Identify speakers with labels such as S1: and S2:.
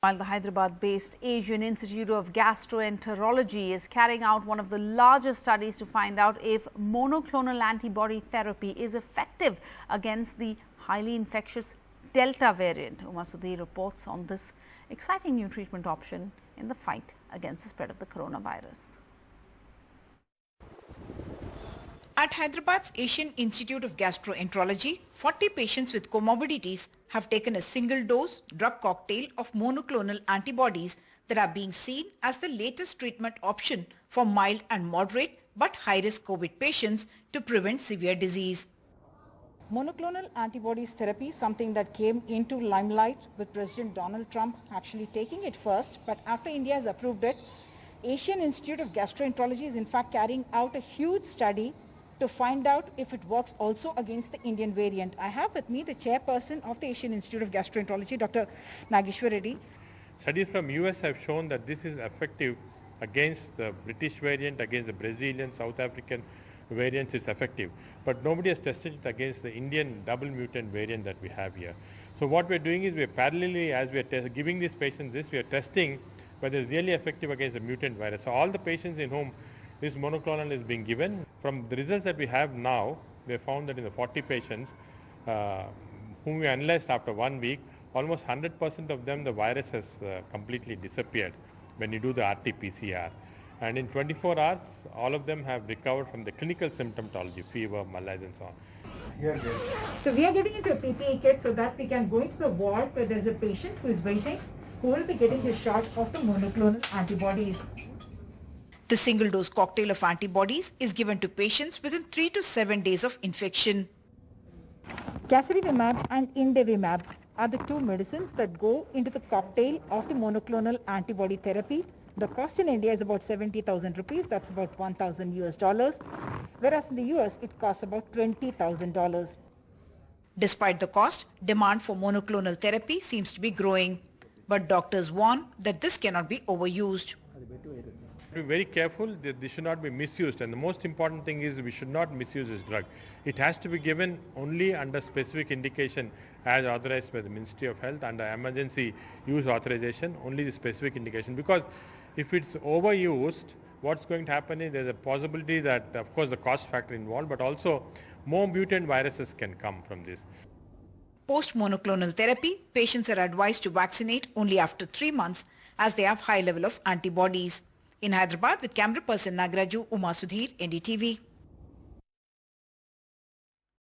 S1: While the Hyderabad-based Asian Institute of Gastroenterology is carrying out one of the largest studies to find out if monoclonal antibody therapy is effective against the highly infectious Delta variant. Uma Sudhir reports on this exciting new treatment option in the fight against the spread of the coronavirus.
S2: At Hyderabad's Asian Institute of Gastroenterology, 40 patients with comorbidities have taken a single-dose drug cocktail of monoclonal antibodies that are being seen as the latest treatment option for mild and moderate but high-risk COVID patients to prevent severe disease. Monoclonal antibodies therapy is something that came into limelight with President Donald Trump actually taking it first, but after India has approved it, Asian Institute of Gastroenterology is in fact carrying out a huge study to find out if it works also against the Indian variant. I have with me the chairperson of the Asian Institute of Gastroenterology, Dr. Nageshwar Reddy.
S3: Studies from US have shown that this is effective against the British variant, against the Brazilian, South African variants. It's effective. But nobody has tested it against the Indian double mutant variant that we have here. So what we're doing is we're parallelly, as we're giving these patients this, we are testing whether it's really effective against the mutant virus. So all the patients in whom this monoclonal is being given, from the results that we have now, we have found that in the 40 patients whom we analyzed after 1 week, almost 100% of them the virus has completely disappeared when you do the RT-PCR. And in 24 hours, all of them have recovered from the clinical symptomatology, fever, malaise and so on.
S2: So we are getting into a PPE kit so that we can go into the ward where there is a patient who is waiting, who will be getting his shot of the monoclonal antibodies. The single-dose cocktail of antibodies is given to patients within 3 to 7 days of infection. Casirivimab and Indevimab are the two medicines that go into the cocktail of the monoclonal antibody therapy. The cost in India is about 70,000 rupees, that's about $1,000 US, whereas in the US it costs about $20,000. Despite the cost, demand for monoclonal therapy seems to be growing, but doctors warn that this cannot be overused.
S3: Be very careful that this should not be misused, and the most important thing is we should not misuse this drug. It has to be given only under specific indication as authorized by the Ministry of Health under emergency use authorization, only the specific indication, because if it's overused, what's going to happen is there's a possibility that of course the cost factor involved, but also more mutant viruses can come from this.
S2: Post monoclonal therapy, patients are advised to vaccinate only after 3 months as they have high level of antibodies. In Hyderabad with camera person Nagraju, Uma Sudhir, NDTV.